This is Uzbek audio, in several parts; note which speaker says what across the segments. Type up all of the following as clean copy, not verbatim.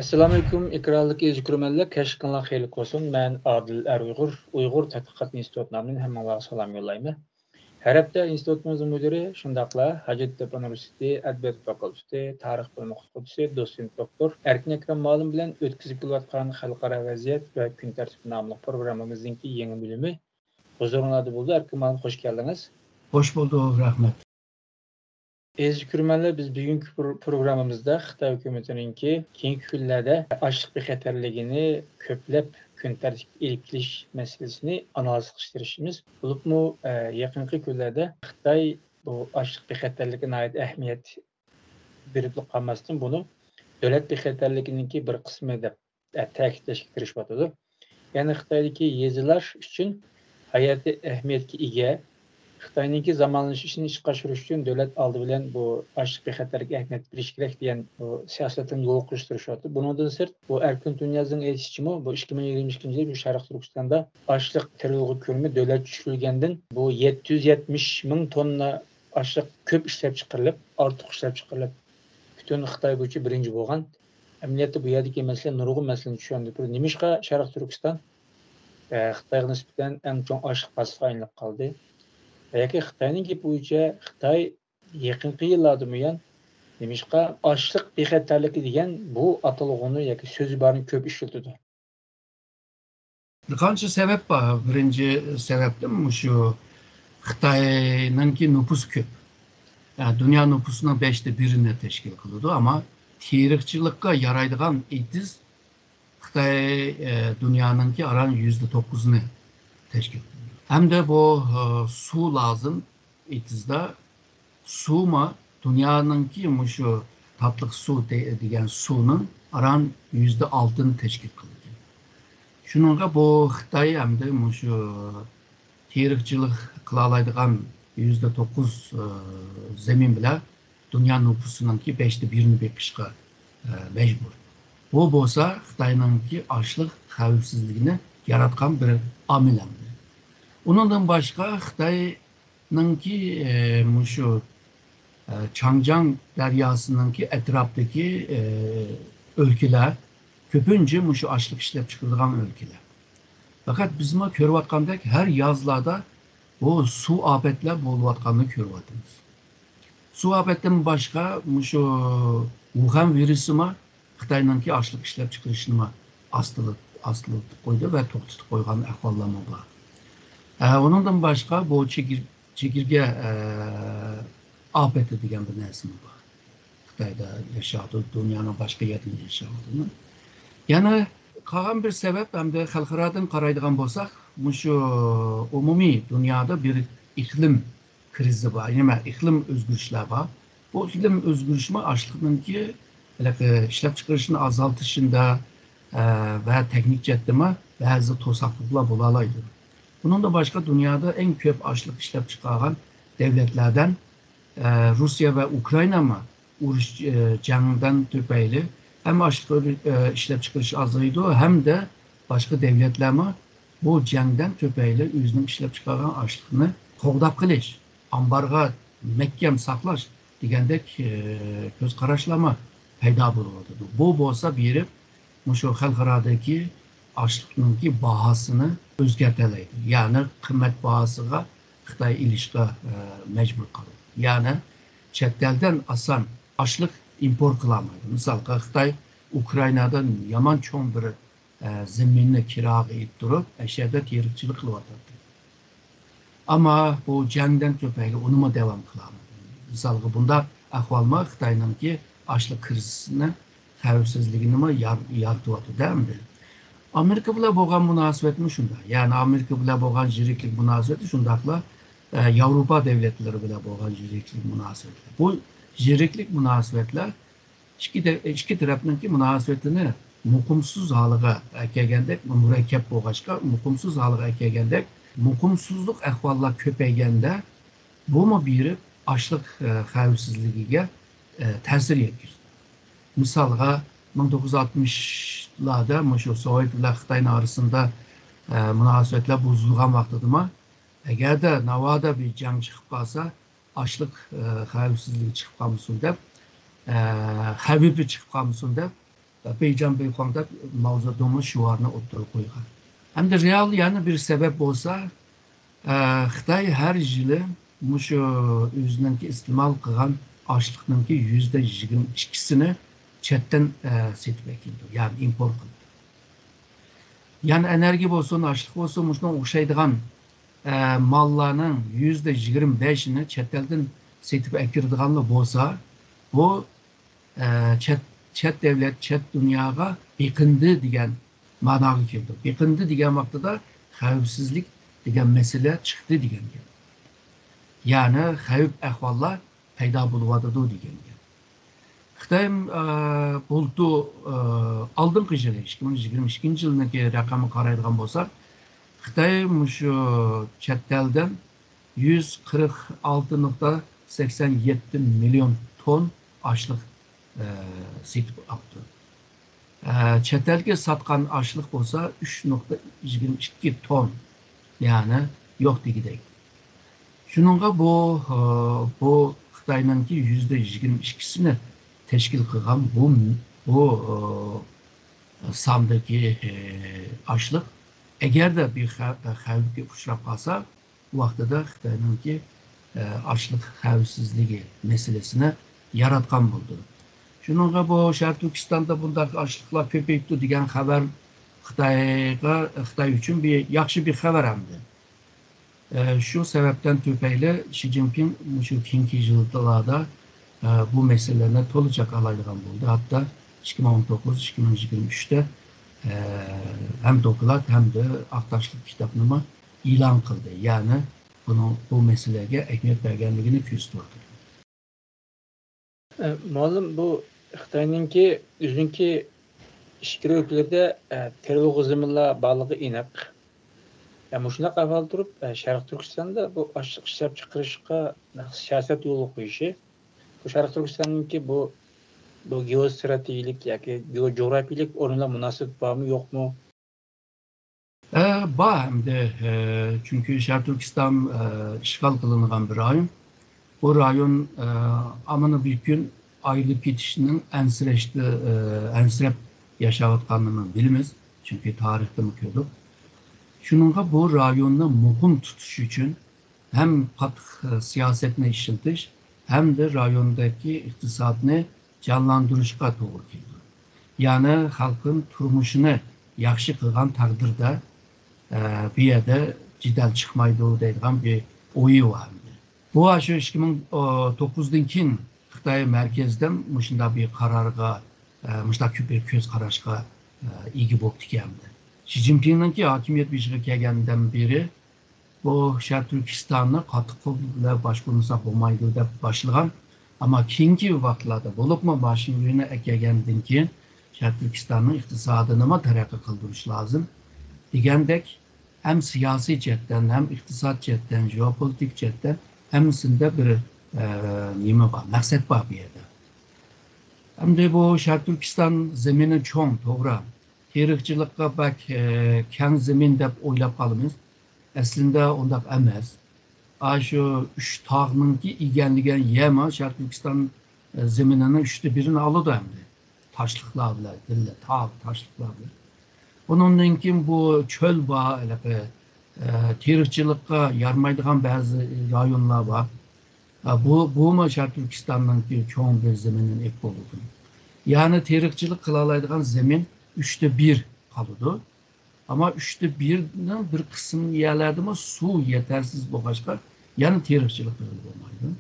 Speaker 1: Assalamu alaykum ekranlık izləyicilər, kəşkinlər xeyirli olsun. Mən Adil Uyğur, Uyğur Tədqiqat İnstitutundan hamıya salam yollayım. Hər həftə institutumuzun müdiri, şundaqla Hacettepe Universiteti Ədəbiyyat Fakültesi Tarix bölümü oxucusu doçent doktor Erkin Ekrem müəllim bilan ötküzüb kelayotgan xalqara vəziyyət və gün tərtibi namlı proqramımızınki yeni bölümü huzurunuzda buldu. Erkin müəllim, xoş gəldiniz.
Speaker 2: Hoş bulduk, rahmet.
Speaker 1: Ezgürmenler biz bugünkü programımızda Xitay hükümetininki keyinki günlərdə açlıq bexəterligini köplep gün tərtib elib keliş meselesini analiz qilishtirishimiz. Bulubmu yaxınki günlərdə Xitay bu açlıq bexəterligine ait əhmiyyət berib qalmasdan bunu dövlət bexəterligininki bir qismi deb təkidləşə kirişib. Yəni Xitaydakı yezilar üçün hayati əhmiyyətə ega Xitay'nınki zamanlaşışını iş qaşırış üçün dövlət aldı bilen bu açlıq bexəterlik əhmiyyət beriş kerak degan bu siyasetin yol qoşturuşatdı. Bundan sırt bu Erkin Dünya'nın eşitçimi bu 2022 yılı bu Şərq Türkistan'da açlıq terörlüğü körümü dövlət düşürülgəndən bu 770 min tonna açlıq köp işləp çıxırılıb, artıq işləp çıxırılıb. Bütün Xitay boyunca birinci bolğan. Əməliyyatda bu yerdəki məsələ nurgun məsələni düşürdü. Nimişqa Şərq Türkistan Xitayğa nisbətən ən çox açlıq bazasına aylanıb qaldı. Belki Xitay'nın ki boyunca Xitay yakınki yıllarda müyen demişka açlık bexatarlığı diyen bu atılığını yaki sözü barın köp işletildi.
Speaker 2: Bir qancha sebep var. Birinci sebep de şu Xitay'nın ki nüfus köp. Yani dünya nüfusunun 1/5'ini teşkil kılıyordu ama terikçilikka yaraydıgan itiz Xitay dünyanın ki aran %9'unu teşkil kılıyor. Hem de bu su lazım itizde su mu dünyanın ki şu tatlık su diyen sunun aran %6'ını teşkil kılıyor. Şununla bu Xitay hem de şu terikçilik kılalaydıgan %9 zemin bile dünya nüfusunun ki 1/5'ini bekişka mecbur. Bu bolsa Xitay'nın ki açlık xavfsizliğini yaratkan bir amil hem de. Ondan başka Xitay'nın ki şu Çangcan deryasının ki etraftaki ülkeler köpünce şu açlık işlep çıkarılan ülkeler. Fakat bizim körvatkandak her yazlarda bu su afetler bolvatkanlığı körvatımız. Su afetten başka şu Wuhan virüsü mü Xitay'nın ki açlık işlep çıkarışını astılık koydu ve toktutup koygan ahvallama var. Ondan başka bu çekirge afeti diyen bir nesmi var. Xitay'da yaşadığı, dünyanın başka yerinde yaşadığını. Yani kalan bir sebep hem de halkaradan qaraydigan bolsak, şu umumi dünyada bir iklim krizi var. Yani iklim özgürlükler var. Bu iklim özgürlüğü açlığının ki işlep çıkarışını azaltışında ve teknik cehdime bazı tosaklıklar bulalaydı. Bunun da başka dünyada en köp açlık işlep çıkaran devletlerden Rusya ve Ukrayna mı uğruş canından tüpeyli hem açlık işlep çıkarışı azaydı hem de başka devletler mi bu candan tüpeyli yüzünün işlep çıkaran açlığını qoğdap kılış, ambarga mekkem saklaş degandek göz karaşlama payda bulurdu. Bu bolsa biri şu halkaradaki açlığının ki bahasını özgerteleydi. Yani kıymet bahasına Xitay ilişki mecbur kalır. Yani çettelden asan açlık import kılamaydı. Mesela Xitay Ukrayna'dan yaman çoğun bir zeminini kira edip durup eşyada terikçilik kılavatırdı. Ama bu candan köpeğiyle onu mu devam kılamadı. Mesela bunda ahvalma Xitay'ın ki açlık krizisini xavfsizligini mi yardıvatı değil mi? Amerika bile boğan münasebetimi şunda. Yani Amerika bile boğan jiriklik münasebeti şundakla Avrupa devletleri bile boğan jiriklik münasebetler. Bu jiriklik münasebetler iki tarafının ki münasebetini mukumsuz halıga ekegendek, mürekkep boğaçka mukumsuz halıga ekegendek, mukumsuzluk ahvalla köpeygende bu mu biri açlık xavfsizligiga ta'sir yetkazdi. Misalga 1960'larda şu Sovyet ile Xitay'ın arasında münasebetler bozulgan vaxtıdıma eğer de Navada bir jang çıkıp kalsa açlık xavfsizliği çıkıp kalmışsın deb xavifi çıkıp kalmışsın deb Beycan Beykon'da Mao Zedong'un şuarını oturup koygan. Hem de real yani bir sebep olsa Xitay her yılı muşu özününki istimal kılgan açlıknınki %22'sini çetten setip ekildi. Yani import kıldı. Yani enerji olsun, açlık olsun, muşuna okşaydıgan mallarının %25'ini çetelden setip ekirdiganlı bolsa, bu çet devlet, çet dünyaga bekindi degan ma'noga keldi. Bekindi degan vaqtida xavfsizlik degan mesele chiqdi degan gap. Yani xavf ahvollar paydo bo'lyotidi degan gap. Xitoy bultu oldingi yili 2022 yilniki raqamni qaraydigan bo'lsak, Xitoy shu chet eldan 146,87 milyon ton açlık setip aptı. Chet elga satgan açlık olsa 3,22 ton yani yok degidek. Şununla bu Xitay'nınki %22'sini teşkil kılgan bu sandaki açlık eğer de bir xavfga uçrab qalsa, bu vaqtida Xitay'nınki açlık xavfsizligi meselesini yaratgan bo'ldi. Şununla bu Şarkı Türkistan'da bundaki açlıklar köpeyipti degan xabar Xitay üçün bir yaxshi bir xabar hamdi. Şu sebepten tüpeyle Xi Jinping şu keyingi yıllarda bu meselelerine toluca alaydigan bo'ldi. Hatta 2019-2023'te hem dokulat hem de aktaşlık kitabını ilan kıldı. Yani bu meseleye ekmek bergenliğini küstürdü.
Speaker 1: Malum bu Xitay'nınki üzünki işkir ülkelerde terrorizmle bağlı inek. Yani şuna kafalı durup Şarkı Türkistan'da bu açlık işlep çıkarışka siyaset yolu koyuşu. Bu Şarkı Türkistan'ınki bu geostratejilik yani geocoğrafilik onunla münasebet var mı yok mu?
Speaker 2: Var hem de çünkü Şarkı Türkistan işgal kılıngan bir rayon. Bu rayon amına bir gün aylık yetişinin ensirep yaşavatkanlığını bilimiz. Çünkü tarihte mükürdük. Şununla bu rayonda muhim tutuş için hem katık siyasetine işiltiş hem de rayondaki iktisadını canlandırışka doğru keldi. Yani halkın turmuşunu yaxşı kılgan takdirde bir yerde cidel çıkmaydı deydigan bir oyu var. Bu aşı 2009'dan keyin Xitay merkezden muşunda bir kararga, muşunda bir köz kararışka igi bo'lib keldi. Xi Jinping'ninki hakimiyet bişiği kelgandan beri bu Şarkı Türkistan'ı qattiq qo'llab boshqarmasa bo'lmaydi deb başlagan. Ama keyingi vaqtlarda bo'libmi mashina yo'lini kelgandan keyin Şarkı Türkistan'ın iqtisodini taraqqiy qildirish lazım degandek hem siyasi cihetten hem iktisat cihetten, jeopolitik cihetten hemsinde bir nime var, maksat var bir yerde. Hem de bu Şarkı Türkistan zemini çoğun, doğru. Terikçilikka bak keng zemin deb o'ylab qalamiz. Aslında ondak emas. Şu 3 tağınınki egenligen yema Şarkı Türkistan zemininin 1/3'ini alıdı hem de. Taşlıklar bilan, dille, tağ, taşlıklar bilan. Onundan keyin bu çöl var, terikçilikka yarmaydigan bazı rayonlar var. Bu mu Şarkı Türkistan'nınki çoğun bir zeminin ek oldu. Yani terikçilik kılalaydigan zemin 1/3 kalıdı. Ama 1/3'nin bir kısım yerlerde su yetersiz bo'lg'achqa, yani terikçilik olmaydı.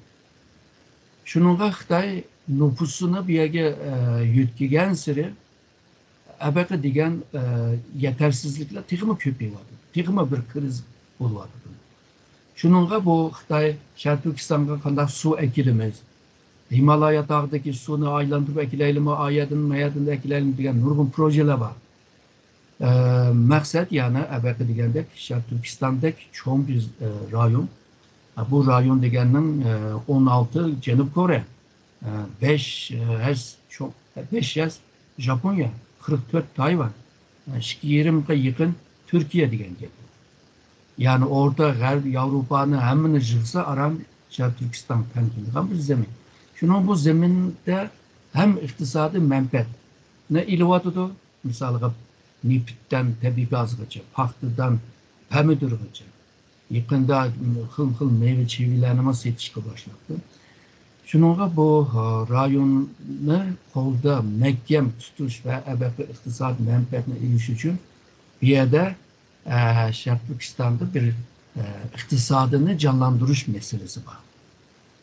Speaker 2: Şununla Xitay nüfusunu bir yerga yetkigen siri abaqa degan yetersizlikler texmi ko'payadi. Texmi bir kriz bo'lyapti. Şununla bu Xitay Şarkı Türkistan'a qanday su ekilimiz, Himalaya dağdaki sunu aylandırıp ekileyelim, ayadın ekileyelim degan nurgun projeler var. Maksat yani abaqa degandek Şarkı Türkistan'daki çoğun bir rayon. Bu rayon deganning 16 Janubiy Koreya, 5 yaz Japonya, 44 Tayvan, 20'ga yakın Türkiye degan gap. Yani orada Avrupa'nın hemini yığsa aram Şarkı Türkistan temkinliği bir zemin. Şunun bu zeminde hem iktisadi menfaat ne ilıvatıdı? Misalga nefitten tabi gazgacha, paxtadan pomidorgacha. Yaqında xil meyve çevilerini setishga boshladi. Shuningga bu rayonni qo'lda mahkam tutish va abaqiy iqtisod manfaatini erish uchun bu yerda Sharq Turkistonda bir iqtisodini canlandırış meselesi var.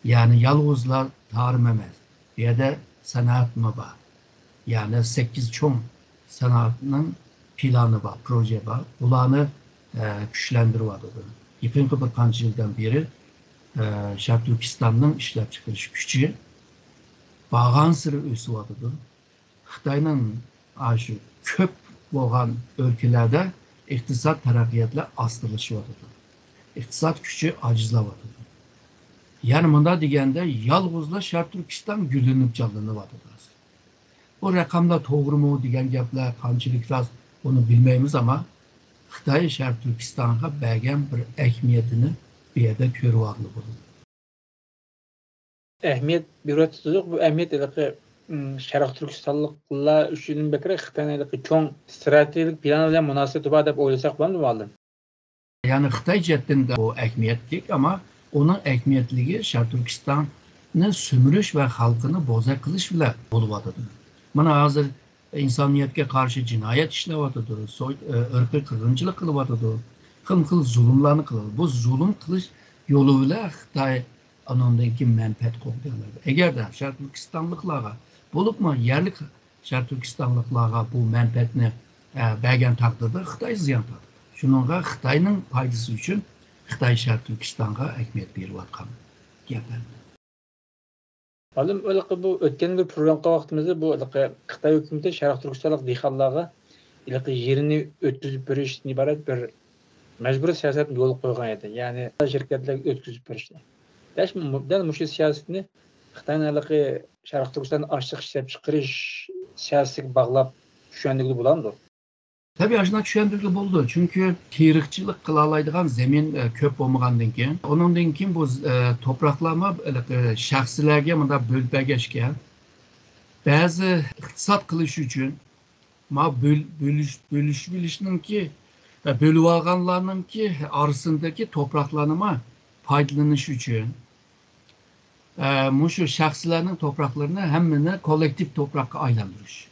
Speaker 2: Yani yalnızlar tarım emas. Bu yerda sanat mı var? Yani 8 çoğun sanatının planı var, proje var. Bularni güçlendiriyordu. Yaqinqi bir qancha yildan beri Sharq Turkistonning ishlab chiqarish kuchi bag'ansiri o'syapti. Xitoyning shu ko'p bo'lgan o'lkalarda iqtisod taraqqiyotlar ostilashyapti. İqtisod kuchi ajizlayapti. Yani bunda deganda yolg'izlar Sharq Turkiston gullanib jonlanyapti. Bu rakamlar doğru mu degan gaplar qanchalik rost bunu bilmaymiz ama Xitoy Sharq Turkistonga bergan bir ahamiyatini bu yerda ko'ryapti.
Speaker 1: Әһмиет бирәт түзүк, bu әһмиет эле Şərq Türkistanlıqlar üçün bəkərə Xitayning çoğ strategik planı bilan münasibəti var deb oylasak bulanmı valdım?
Speaker 2: Yani Xitay cəhdində o əhmiyyətlik ama onun əhmiyyətligi Şərq Türkistanı sömürüş ve halkını boza qilish bilan bo'lyapti. Mana hazır insaniyetga qarshi jinoyat ishlayapti, irqiy qirg'inchilik qilyapti, xil zulmlarni qiladi. Bu zulm qilish yo'li bilan Xitoy anondan keyin manfaat qo'g'diradi. Agarda Sharq Turkistonliklarga bo'libmi yerlik Sharq Turkistonliklarga bu manfaatni bergan taqdirda Xitoy ziyon tortadi. Shuningga Xitoyning foydasi uchun Xitoy Sharq Turkistonga ahamiyat berayotgan gaplar.
Speaker 1: Olim bu o'tgan bir programga vaqtimizda bu Xitoy hukumati Sharq Turkistonlik dehqonlarga yerini o'tkazib berishdan iborat bir majburiy siyosatni yo'l qo'ygan edi. Ya'ni shirkatlarga o'tkazib berishdi. Dal shu siyosatni Xitoyning Sharq Turkiston ochiq ishlab chiqarish siyosatiga bog'lab tushundirdi bo'lamdi.
Speaker 2: Tabii aslında düşündürlü buldu. Çünkü tirikçilik kılalaydıgan zemin köp olmagandan keyin, onundan keyin bu topraklama şahsilerge mında bölüp geçken, bazı iktisat kılış için ma bölüşbilişinin ki bölüp alganlarının ki arasındaki topraklanma faydalanış için şu şahsilerin topraklarını hemmine kolektif toprak aylandırış.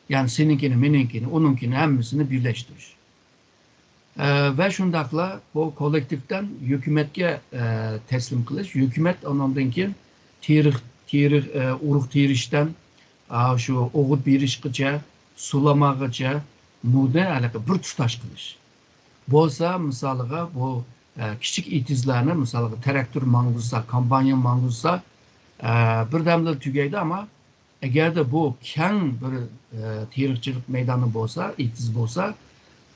Speaker 2: Yani seninkini, meninkini, onunkini hemmisini birleştirir. Ve şundakla bu kolektiften hükümetke teslim kılış. Hükümet onundan ki uruk tirişten şu oğut birişkice, sulamağıca muda bir tutaş kılış. Bolsa misalıga bu küçük itizlerini misalıga traktör manguzsa, kampanya manguzsa bir demde tügeydi ama eğer de bu keng bir tirikçilik meydanı bolsa, itiz bolsa,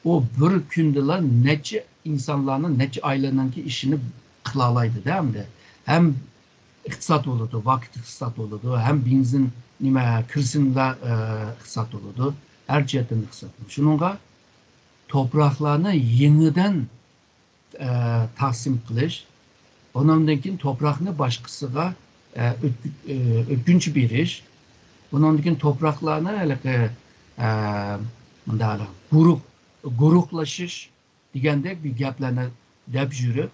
Speaker 2: o bir kündeler neçe insanların, neçe ailenin ki işini kılalaydı değil mi? Hem iktisat olurdu, vakit iktisat olurdu, hem benzin kırsında iktisat olurdu, her cihetten iktisat olurdu. Şununla topraklarını yeniden taksim kılış, ondan keyin toprağını başkasına ötkünç bir iş. Bunun için topraklarına guruklaşış degandek bir gaplarni deb yurib,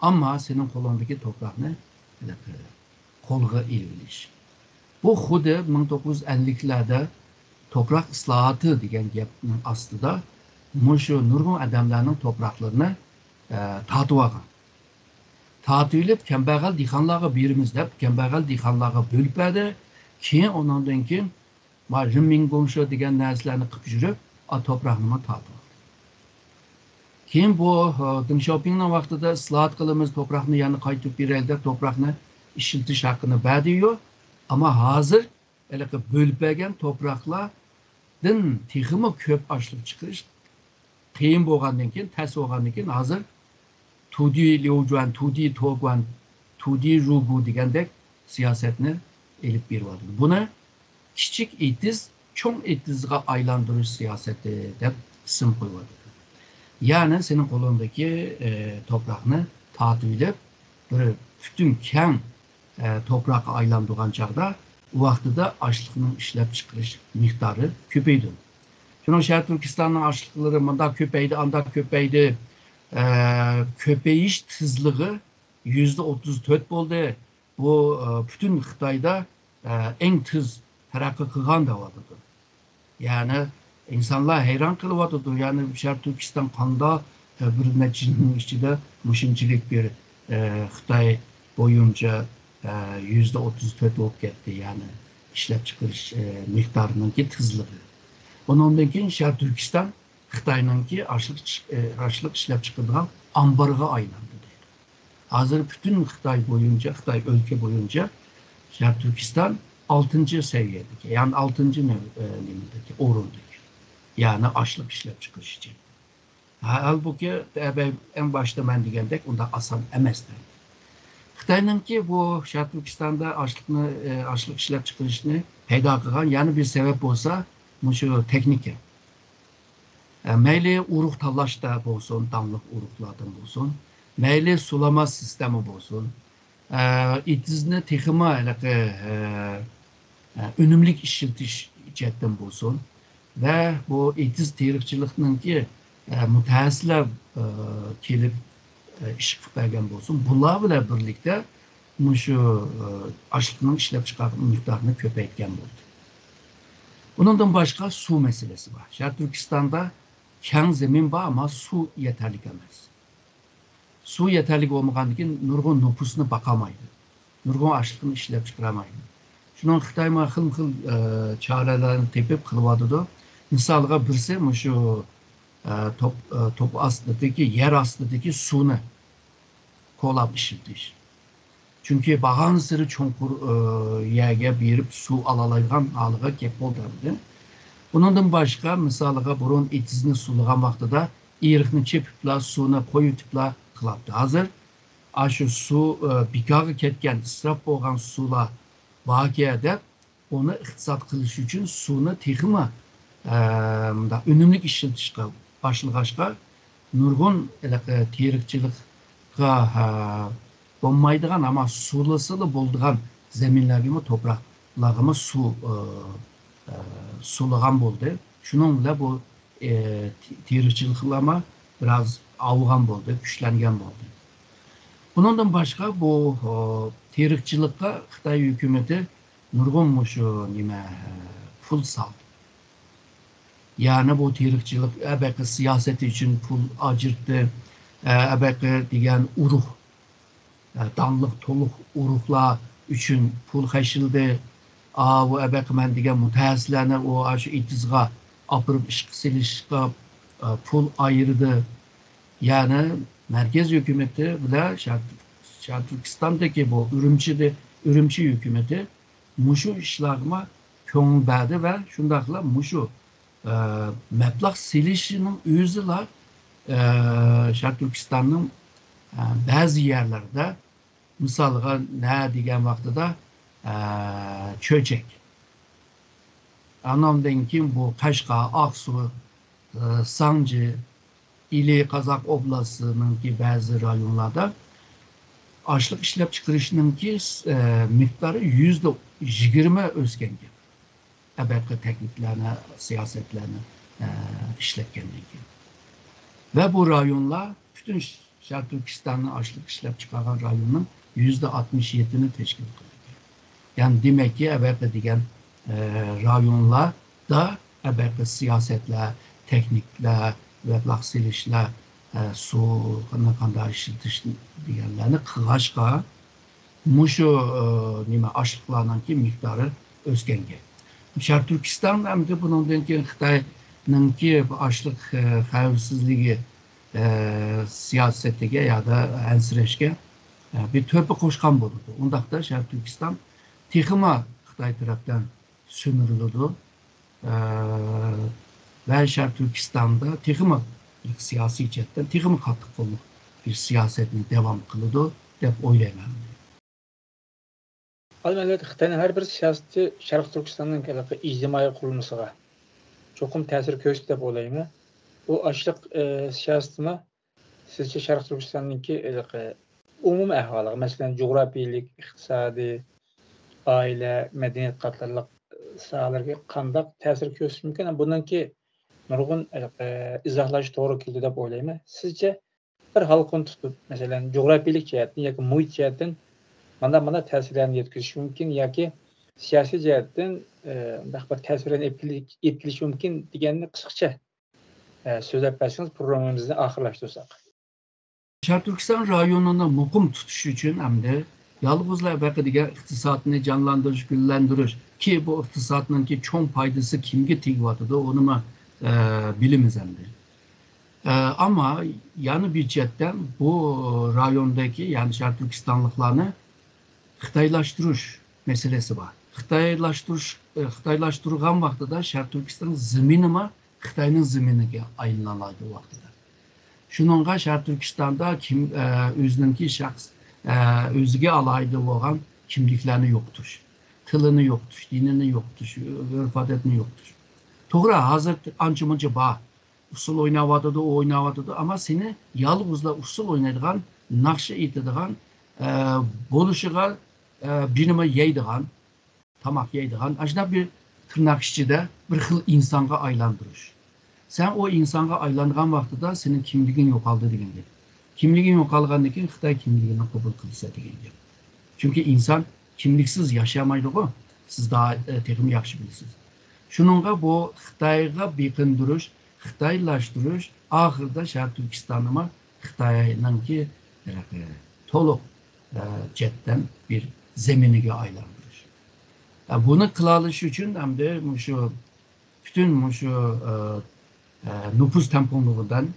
Speaker 2: ama senin kolundaki toprağını qo'lga elilish. Bu xuddi 1950'lerde toprak islahatı degan gapning aslida mushu nurg'un odamlarning topraqlarini tatib olgan. Tatib kambag'al dehqonlarga beramiz deb, kambag'al dehqonlarga bo'lib berdi. Keyin ondan keyin riming gongşo degan narsalarni qilib yurib, topraqni tatib oldi. Keyin bu Deng Xiaopingning vaqtida islohot qilamiz, topraqni yana qaytib beraylik deb topraqni ishiltish haqqini berdi-yu, ama hozir bo'lib bergan topraqlardan texmi ko'p ochlik chiqarish qiyin bo'lgandan keyin, tas bo'lgandan keyin hozir tudi liujuan, tudi toguan, tudi rugu degandek siyosatni elib beryapti. Buni kichik etiz cho'ng etizga aylantirish siyosati deb ism qo'yiladi. Yani senin kolundaki toprağını tatib edip, bir bütün keng toprak aylandırgan çağda u vaqtida açlıqның ishlab chiqarish miqdori ko'paydi. Şunun Şərq Türkistan'ın açlıqları mında köpəydi, anda köpəydi. Köpeyiş tızlığı %34 oldu. Bu bütün Xitayda en tız terakki kılgan da vardı. Yani insanlar heyran kılıvadıdır. Yani Şərq Türkistan kanda bir neçinin içinde muşinçilik bir Xitay boyunca %34 olup gitti. Yani işlep çıkarış miktarının ki tızlığı. Ondan keyin Şərq Türkistan Xitay'nınki açlık işlep çıkardığı ambarga aylandı. Hazır bütün Xitay boyunca, Xitay ülke boyunca Şərq Türkistan 6. seviyedeki, yani 6. nimdeki, orundaki. Yani açlık işlep çıkış için. Halbuki en başta ben diyendek onda asan emezler. Xitay'nınki bu Şərq Türkistan'da açlık işlep çıkışını peyda kılan yani bir sebep olsa şu teknik. Meyli uruk talaşta olsun, damlık uruklardan olsun, meyli sulama sistemi olsun, itizni texima önümlük işiltiş içetten olsun ve bu itiz terikçilikinin ki mütehassisler kelip iş vergen olsun. Bunlar bile birlikte şu açlıkның işlep çıkartma miktarını köpeytken oldu. Bundan başka su meselesi var. Şərq Türkistan'da keng zemin var ama su yeterlik emez. Su yeterlik olmadan ki nurgun nüfusuna bakamaydı. Nurgun açlıkını işlep çıkaramaydı. Şunun Xitayma xil çarelerini tepip kılvadıdı. Misalga birisi şu top astındaki, yer astındaki sunu kolap işiltiş. Çünkü bağın sırı çonkur yerge birip su alalaygan alığa kep oldardı. Bundan başka misalga burun etizini suluğan vaxtıda iriqni çepipla suyuna koyutupla kılaptı. Hazır şu su bikağı ketken israf bolgan sula vakiyede onu iqtisat kılış için suyunu texima önümlük işiltişke başlıgaçka nurgun terikçilikka olmaydıgan ama sulasılı bolduğan zeminlerimi topraklarımı suluğan boldu. Şununla bu terikçiliklama biraz avuğan boldu, güçlengen boldu. Bundan başka bu terikçilikka Xitay hükümeti nurgun pul saldı. Yani bu terikçilik ebeki siyaseti için pul acırttı, ebeki diyen uruh, damlık toluk uruklar için pul kaşıldı. Bu ebeki men diyen mütehassislerine o şu itizga apırıp işkısilişka pul ayırdı. Yani merkez hükümeti bile Şərq Türkistan'daki bu Ürümçi hükümeti muşu işlerime köngül verdi ve şundakla muşu meblağ silişinin yüzüler Şərq Türkistan'ın bazı yerlerde misalga ne diyen vaxtıda çöçek. Anlamdan ki bu Kaşga, Aksu, Sancı, İli, Kazak Oblası'nın ki bazı rayonlarda açlık işlep çıkarışının ki miktarı %20 özgen. Ebeki tekniklerine, siyasetlerine işletkenliği. Ve bu rayonlar bütün Şərq Türkistan'ın açlık işlep çıkaran rayonun %67'ni teşkil kılıyor. Yani demek ki ebeki diyen rayonlar da ebeki siyasetler, teknikler, meblağ silişler, su kanakanda işletiş diyenlerini kılaşka muşu açlıklarının ki miktarı özgenge. Şərq Türkistan hem de bunun ki Xitay'nın ki açlık xavfsizliği siyasetine ya da ensireşke bir töpe koşkan bulundu. Ondaqda Şərq Türkistan texima Xitay tarafından sömürülüdü. Ve Şərq Türkistan'da texima siyasi cetten texima katlık olmak bir siyasetini devam kılıdı dep oylayman.
Speaker 1: Albatta Xitayning har bir siyosati Şərq Türkistanning ijtimoiy qurilmasiga cho'qim ta'sir ko'rsatdi deb o'ylayman. Bu açlık siyasetini sizce Şərq Türkistan'daki umum ahvaliga, masalan, coğrafiyalik, iqtisadi, aile, medeniyet qatarlıq sahalarga qandaq ta'sir ko'rsatishi mumkin? Bundan ki nurg'un izohlash to'g'ri keldi deb o'ylayman. Sizce bir xalqni tutib, masalan, coğrafiyalik jihatdan yoki muhit jihatdan mana ta'sirlarni yetkazish mumkin yoki siyosiy jihatdan undaq bir ta'sirlarni etkilishi mumkin deganni qisqacha so'zlab bersangiz programmamizni oxirlashtirsak.
Speaker 2: Şartürkistan rayonuna mukum tutuş için hem de yalnızla belki iktisatını canlandırış, güllendiriş ki bu iktisatının ki çok paydası kimge tigvatıda onu mu bilimiz hem de. Ama yani bir cidden bu rayondaki yani Şartürkistanlıklarını Xitaylaştırış meselesi var. Xitaylaştırılan vaxtı da Şartürkistan zeminime Xitay'nın zeminine ayınlanaydı o vaxtıda. Şununla Şartürkistan'da özününki şahs özüge alaydı olan kimliklerini yoktur. Tılını yoktur, dinini yoktur, örf adetini yoktur. Doğru hazır ancımınca bağ. Usul oynavadıdı, o oynavadıdı ama seni yalnızla usul oynadığın, nakşı itidığın, boluşuğa birime yeydiğin, tamak yeydiğin, acaba bir tırnak işçide bir xil insana aylandırır. Sen o insana aylandığın vaxtı da senin kimliğin yok aldı degendir. Kimliğin yok alğandan keyin Xitay kimliğini kabul kılsa degendir. Çünkü insan kimliksiz yaşayamaydı o. Siz daha tekim yaxşı bilirsiniz. Şununla bu Xitayga beqindirish, Xitaylaştırış ahırda Şartürkistan'ıma Xitay'ın ki toluq cidden bir zeminige aylandırır. Bunu kılalış için hem de bütün nüfus temponluğundan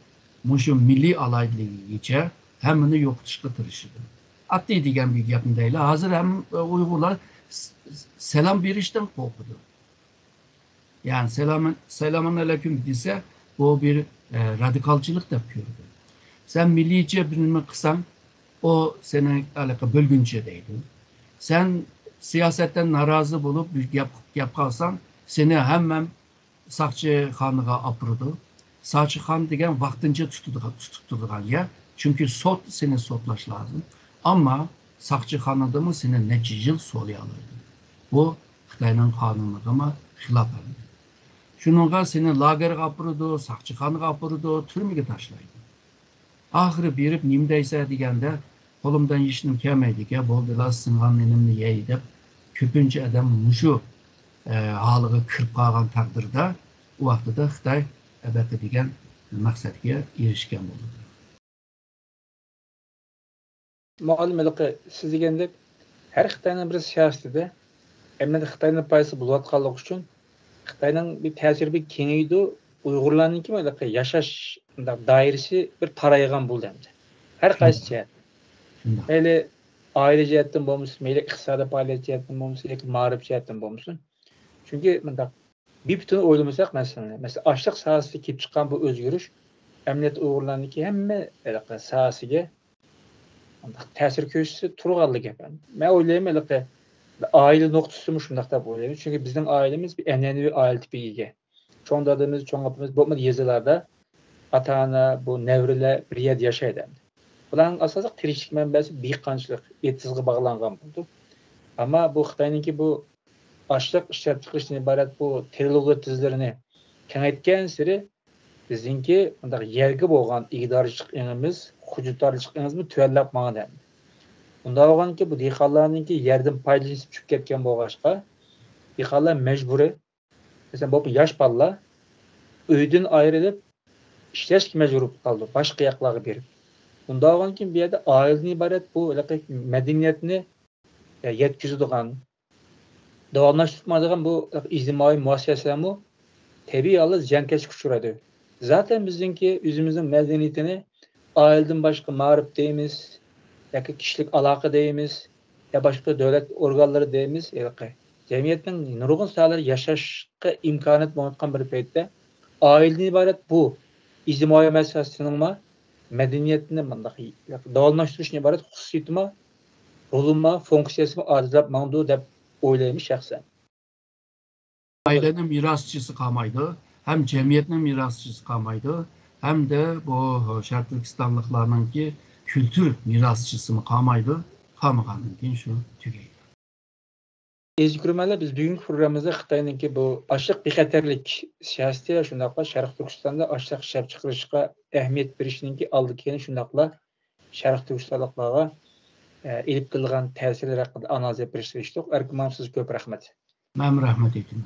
Speaker 2: milli alaylılığı hemini yokuşka tırışıdır. Atlı diyen bir yapın değil. Hazır hem Uygurlar selam bir işten korkudu. Yani selamun aleyküm dese o bir radikalcılık da yapıyordu. Sen millice birini kısan o senin alaka bölgünce değil. Sen siyasetten narazı bulup yaparsan seni hemen Sakçı Xanlığa apırdı. Sakçı Xan degen vaxtınca tutturduğun ya. Çünkü sot seni sotlaş lazım. Ama Sakçı Xanlı'da mı seni nece yıl soluyalıydı. Bu Xitay'ın kanunluğuna xilaf edildi. Şununla seni lagerga apırdı, Sakçı Xanlığa apırdı, türmege taşlaydı. Ahırı berip nimdeyse degende kolumdan işim kelmeydi ki bol biraz sıngan elimni yey dep köpünce adam muşu halığı kırıp kalgan takdirde o vaxtda Xitay elbette degen maqsadga erişken oldu.
Speaker 1: Muallimlik siz degandek her Xitayning bir siyosatida endi Xitayning paysi bo'layotganligi uchun Xitayning bir ta'siri bir kengaydi, Uyg'urlarninki yashash doirasi bir taraygan bo'ldi endi. Har qaysi jihat. Mayli aile jihatdan bo'lmasin, mayli iqtisodiy faoliyat jihatdan bo'lmasin, yoki ma'rif jihatdan bo'lmasin. Chunki bundaq bir bütün o'ylamasak masalan açlıq sahasida kelib chiqqan bu o'zgarish emniyet Uyg'urlarniki hamma sahasiga ta'sir ko'rsatsa turganligi gap. Men o'ylayman aile noktasımış shundaq deb o'ylayman. Chunki bizning ailemiz bir an'anaviy aile tipiga ega. Cho'ng dadamiz, cho'ng opamiz bo'lmadi yezilarda ata-ona bu nevrilar bir yerda yashaydi. Bularning asosiy tirikchilik manbasi dehqonchilik, etizga bog'langan bo'ldi. Ammo bu Xitoyninki bu açlıq ishlab chiqishdan iborat bu texnologiya tizlarini kengaytgan sari bizningki bundaq yerga bo'lgan ig'dorchiligimiz, hujjatlarchiligimiz tuvallab mangandi. Bunda bo'lganki bu dehqonlarninki yerdan foydalanib tushib ketgan bo'lg'achqa dehqonlar majburiy masalan bu yosh bolalar uydan ayrilib ishlashga majbur qoldi, boshqa yoqlarga berib. Bunda bo'lganki bu yerda oiladan iborat bu madaniyatni yetkazadigan davomlashtirmaydigan bu ijtimoiy muassasalarmi tabiiy holda ziyonkashlikka uchraydi. Zaten bizningki o'zimizning madaniyatini oiladan boshqa ma'rif deymiz, yoki kishilik aloqa deymiz, ya boshqa davlat organlari deymiz. Jamiyatning nurg'un sohalari yashashga imkoniyat bo'lgan bir paytda oiladan iborat bu ijtimoiy masalasining madaniyatni davomlashtirishdan iborat xususiyatimi, rolimi, funksiyasimi adlab mangdu deb o'ylayman shaxsan.
Speaker 2: Ailenin mirasçısı kalmaydı, hem cemiyetin mirasçısı kalmaydı, hem de bu Şartürkistanlıklarının ki kültür mirasçısı mı kalmaydı, kalmaganın ki şu tügeydi.
Speaker 1: Aziz ko'rmanlar, biz bugungi programmamizda Xitoyninki bu açlıq bexatarlik siyosati va shundaqla Sharq Turkistonda açlıq ishlab chiqarishga ahamiyat berishninki oldiga kelib shundaqla Sharq Turkistonliklarga ilib kelgan ta'sirlar haqida analiz yapıştırıştık. Erkin siz ko'p rahmat.
Speaker 2: Ben rahmet ettim.